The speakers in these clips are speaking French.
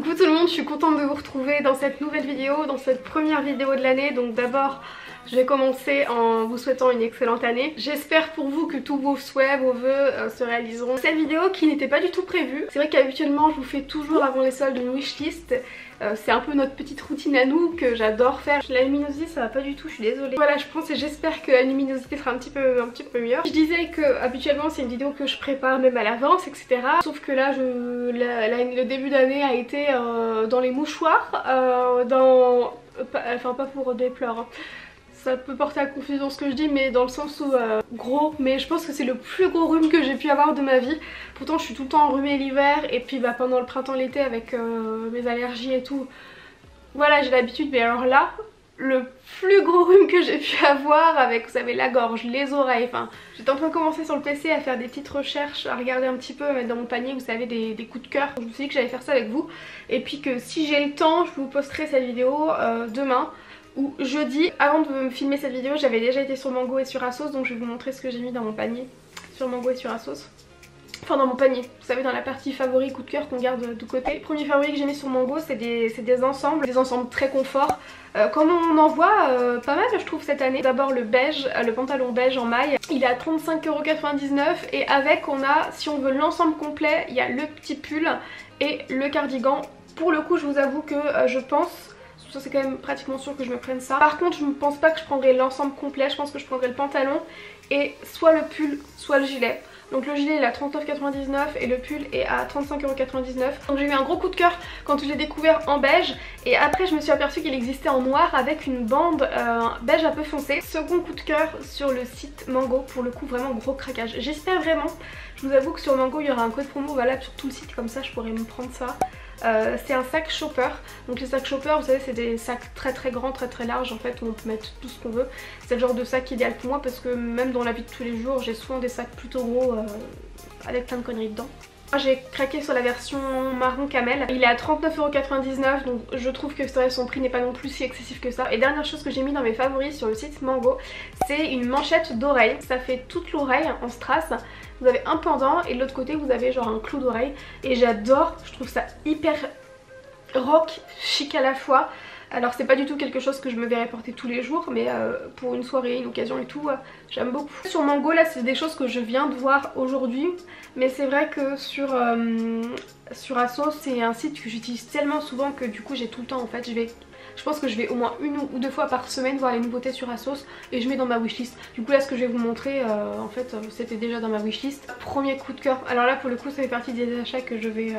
Coucou tout le monde, je suis contente de vous retrouver dans cette nouvelle vidéo, dans cette première vidéo de l'année. Donc d'abord, je vais commencer en vous souhaitant une excellente année. J'espère pour vous que tous vos souhaits, vos vœux se réaliseront. Cette vidéo qui n'était pas du tout prévue. C'est vrai qu'habituellement je vous fais toujours avant les soldes une wishlist. C'est un peu notre petite routine à nous que j'adore faire. La luminosité ça va pas du tout, je suis désolée. Voilà, je pense et j'espère que la luminosité sera un petit peu meilleure. Je disais que habituellement c'est une vidéo que je prépare même à l'avance, etc. Sauf que là, le début d'année a été dans les mouchoirs, enfin pas pour des pleurs. Hein. Ça peut porter à confusion ce que je dis, mais dans le sens où gros, mais je pense que c'est le plus gros rhume que j'ai pu avoir de ma vie. Pourtant je suis tout le temps enrhumée l'hiver et puis pendant le printemps l'été avec mes allergies et tout, voilà j'ai l'habitude. Mais alors là, le plus gros rhume que j'ai pu avoir avec, vous savez, la gorge, les oreilles, enfin j'étais en train de commencer sur le PC à faire des petites recherches, à regarder un petit peu, à mettre dans mon panier, vous savez, des coups de cœur. Je me suis dit que j'allais faire ça avec vous et puis que si j'ai le temps je vous posterai cette vidéo demain ou jeudi. Avant de me filmer cette vidéo, j'avais déjà été sur Mango et sur Asos, donc je vais vous montrer ce que j'ai mis dans mon panier sur Mango et sur Asos. Enfin dans mon panier, vous savez, dans la partie favoris coup de cœur qu'on garde de côté. Le premier favori que j'ai mis sur Mango, c'est des ensembles très confort. Comme on en voit pas mal je trouve cette année. D'abord le beige, le pantalon beige en maille, il est à 35,99€ et avec on a, si on veut l'ensemble complet, il y a le petit pull et le cardigan. Pour le coup je vous avoue que je pense, c'est quand même pratiquement sûr que je me prenne ça. Par contre je ne pense pas que je prendrai l'ensemble complet, je pense que je prendrai le pantalon et soit le pull soit le gilet. Donc le gilet il est à 39,99€ et le pull est à 35,99€. Donc j'ai eu un gros coup de cœur quand je l'ai découvert en beige et après je me suis aperçue qu'il existait en noir avec une bande beige un peu foncé. Second coup de cœur sur le site Mango, pour le coup vraiment gros craquage. J'espère vraiment, je vous avoue que sur Mango il y aura un code promo valable sur tout le site, comme ça je pourrais me prendre ça. C'est un sac shopper, donc les sacs shopper vous savez c'est des sacs très grands, très larges en fait, où on peut mettre tout ce qu'on veut. C'est le genre de sac idéal pour moi parce que même dans la vie de tous les jours j'ai souvent des sacs plutôt gros avec plein de conneries dedans. Moi j'ai craqué sur la version marron camel, il est à 39,99€, donc je trouve que son prix n'est pas non plus si excessif que ça. Et dernière chose que j'ai mis dans mes favoris sur le site Mango, c'est une manchette d'oreille. Ça fait toute l'oreille en strass, vous avez un pendant et de l'autre côté vous avez genre un clou d'oreille. Et j'adore, je trouve ça hyper rock, chic à la fois. Alors c'est pas du tout quelque chose que je me verrais porter tous les jours, mais pour une soirée, une occasion et tout, j'aime beaucoup. Sur Mango là c'est des choses que je viens de voir aujourd'hui, mais c'est vrai que sur Asos c'est un site que j'utilise tellement souvent que du coup j'ai tout le temps en fait. Je pense que je vais au moins une ou deux fois par semaine voir les nouveautés sur Asos et je mets dans ma wishlist. Du coup là ce que je vais vous montrer en fait c'était déjà dans ma wishlist. Premier coup de cœur, alors là pour le coup ça fait partie des achats que je vais...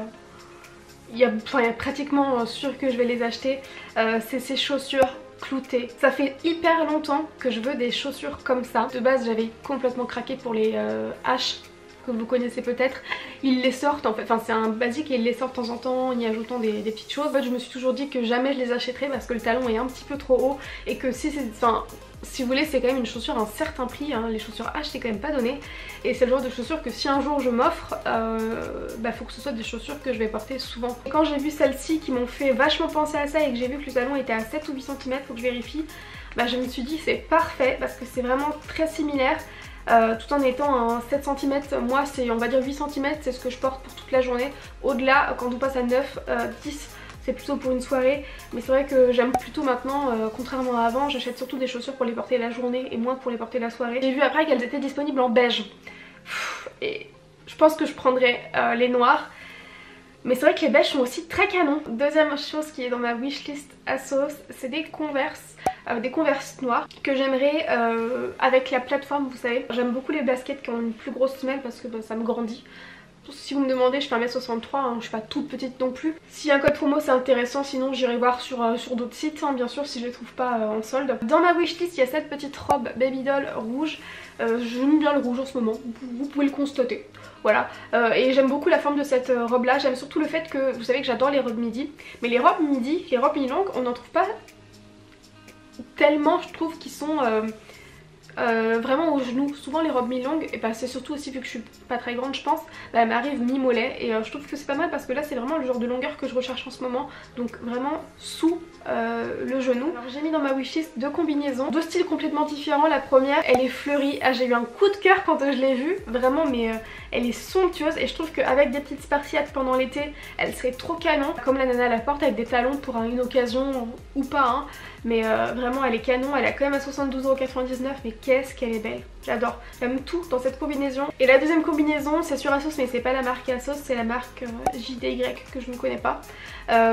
Il y a pratiquement sûr que je vais les acheter. C'est ces chaussures cloutées. Ça fait hyper longtemps que je veux des chaussures comme ça. De base j'avais complètement craqué pour les H que vous connaissez peut-être. Ils les sortent en fait, enfin c'est un basique et ils les sortent de temps en temps en y ajoutant des petites choses. En fait je me suis toujours dit que jamais je les achèterais parce que le talon est un petit peu trop haut et que si vous voulez c'est quand même une chaussure à un certain prix, hein. Les chaussures H c'est quand même pas donné et c'est le genre de chaussures que si un jour je m'offre, faut que ce soit des chaussures que je vais porter souvent. Et quand j'ai vu celles-ci qui m'ont fait vachement penser à ça et que j'ai vu que le talon était à 7 ou 8 cm, faut que je vérifie, je me suis dit c'est parfait parce que c'est vraiment très similaire. Tout en étant un 7 cm, moi c'est on va dire 8 cm, c'est ce que je porte pour toute la journée. Au-delà quand on passe à 9, 10 c'est plutôt pour une soirée, mais c'est vrai que j'aime plutôt maintenant, contrairement à avant, j'achète surtout des chaussures pour les porter la journée et moins pour les porter la soirée. J'ai vu après qu'elles étaient disponibles en beige et je pense que je prendrai les noirs. Mais c'est vrai que les beiges sont aussi très canons. Deuxième chose qui est dans ma wishlist Asos, c'est des Converse noirs que j'aimerais avec la plateforme, vous savez. J'aime beaucoup les baskets qui ont une plus grosse semelle parce que ça me grandit. Si vous me demandez, je fais 1m63, hein, je suis pas toute petite non plus. Si un code promo c'est intéressant, sinon j'irai voir sur d'autres sites, hein, bien sûr, si je les trouve pas en solde. Dans ma wishlist, il y a cette petite robe Baby Doll rouge. J'aime bien le rouge en ce moment, vous pouvez le constater. Voilà, et j'aime beaucoup la forme de cette robe là. J'aime surtout le fait que, vous savez que j'adore les robes midi, mais les robes midi, les robes mi-longues, on n'en trouve pas tellement, je trouve, qui sont... vraiment aux genoux. Souvent les robes mi-longues, et c'est surtout aussi vu que je suis pas très grande je pense, elles m'arrivent mi-mollet et je trouve que c'est pas mal parce que là c'est vraiment le genre de longueur que je recherche en ce moment, donc vraiment sous le genou. Alors j'ai mis dans ma wishlist deux combinaisons, deux styles complètement différents. La première elle est fleurie, j'ai eu un coup de cœur quand je l'ai vue, vraiment mais elle est somptueuse et je trouve qu'avec des petites spartiates pendant l'été elle serait trop canon. Comme la nana la porte avec des talons pour une occasion ou pas hein. Mais vraiment elle est canon, elle est quand même à 72,99 €, mais qu'est-ce qu'elle est belle, j'adore, j'aime tout dans cette combinaison. Et la deuxième combinaison c'est sur ASOS mais c'est pas la marque ASOS, c'est la marque JDY que je ne connais pas.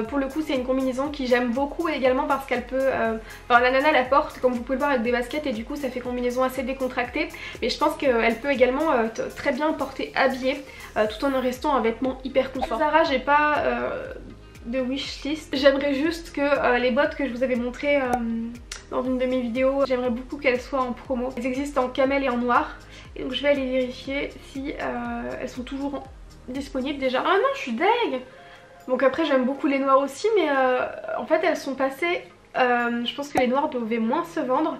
Pour le coup c'est une combinaison qui j'aime beaucoup également parce qu'elle peut, enfin la nana la porte comme vous pouvez le voir avec des baskets et du coup ça fait combinaison assez décontractée, mais je pense qu'elle peut également très bien porter habillée tout en restant un vêtement hyper confort. Zara j'ai pas de wishlist, j'aimerais juste que les bottes que je vous avais montrées dans une de mes vidéos, j'aimerais beaucoup qu'elles soient en promo. Elles existent en camel et en noir et donc je vais aller vérifier si elles sont toujours disponibles déjà. Ah non je suis deg. Donc après j'aime beaucoup les noirs aussi mais en fait elles sont passées, je pense que les noirs devaient moins se vendre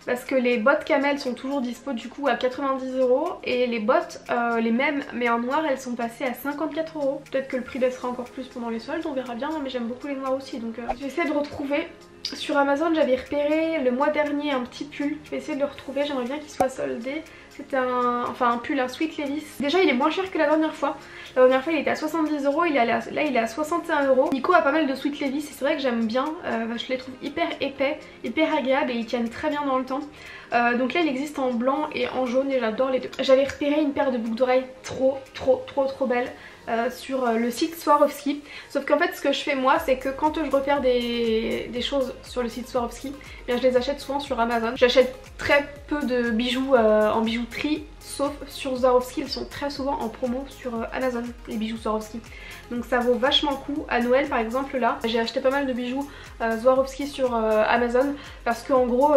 parce que les bottes camel sont toujours dispo du coup à 90 € et les bottes les mêmes mais en noir elles sont passées à 54 €. Peut-être que le prix baissera encore plus pendant les soldes, on verra bien, mais j'aime beaucoup les noirs aussi donc je vais essayer de retrouver. Sur Amazon j'avais repéré le mois dernier un petit pull, je vais essayer de le retrouver, j'aimerais bien qu'il soit soldé. C'était un pull, un Sweet Levis. Déjà il est moins cher que la dernière fois. La dernière fois il était à 70 €, là il est à 61 €. Nico a pas mal de Sweet Levis et c'est vrai que j'aime bien, je les trouve hyper épais, hyper agréables et ils tiennent très bien dans le temps. Donc là il existe en blanc et en jaune et j'adore les deux. J'avais repéré une paire de boucles d'oreilles trop belles. Sur le site Swarovski, sauf qu'en fait ce que je fais moi c'est que quand je repère des choses sur le site Swarovski, eh bien je les achète souvent sur Amazon. J'achète très peu de bijoux en bijouterie sauf sur Swarovski, ils sont très souvent en promo sur Amazon les bijoux Swarovski, donc ça vaut vachement le coup. À Noël par exemple là j'ai acheté pas mal de bijoux Swarovski sur Amazon parce qu'en gros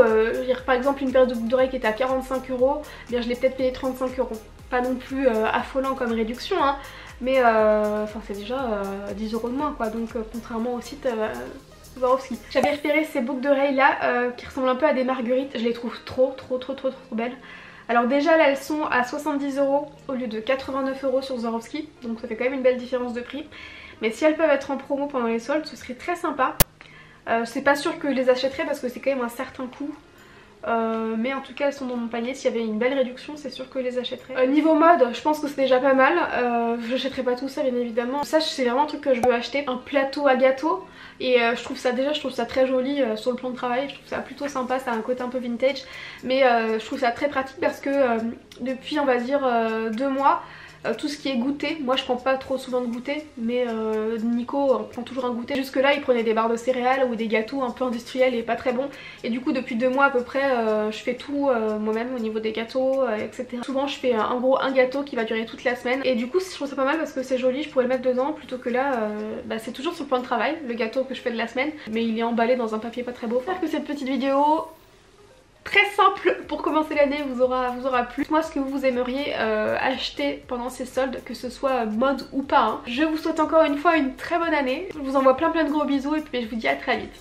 par exemple une paire de boucles d'oreilles qui était à 45 €, eh bien je l'ai peut-être payé 35 €. Pas non plus affolant comme réduction hein, mais enfin c'est déjà 10 € de moins quoi, donc contrairement au site Swarovski. J'avais repéré ces boucles d'oreilles là qui ressemblent un peu à des marguerites, je les trouve trop belles. Alors déjà là elles sont à 70 € au lieu de 89 € sur Swarovski, donc ça fait quand même une belle différence de prix. Mais si elles peuvent être en promo pendant les soldes ce serait très sympa. C'est pas sûr que je les achèterai parce que c'est quand même un certain coût. Mais en tout cas elles sont dans mon panier, s'il y avait une belle réduction c'est sûr que je les achèterais. Niveau mode je pense que c'est déjà pas mal, je n'achèterai pas tout ça bien évidemment. Ça c'est vraiment un truc que je veux acheter, un plateau à gâteau. Et je trouve ça très joli sur le plan de travail, je trouve ça plutôt sympa, ça a un côté un peu vintage. Mais je trouve ça très pratique parce que depuis on va dire 2 mois, tout ce qui est goûter, moi je prends pas trop souvent de goûter, mais Nico prend toujours un goûter. Jusque là il prenait des barres de céréales ou des gâteaux un peu industriels et pas très bons. Et du coup depuis 2 mois à peu près je fais tout moi-même au niveau des gâteaux etc. Souvent je fais un gâteau qui va durer toute la semaine. Et du coup je trouve ça pas mal parce que c'est joli, je pourrais le mettre dedans plutôt que là c'est toujours sur le plan de travail, le gâteau que je fais de la semaine. Mais il est emballé dans un papier pas très beau. J'espère que cette petite vidéo très simple pour commencer l'année vous aura plu. Moi ce que vous aimeriez acheter pendant ces soldes, que ce soit mode ou pas hein. Je vous souhaite encore une fois une très bonne année, je vous envoie plein de gros bisous et puis je vous dis à très vite.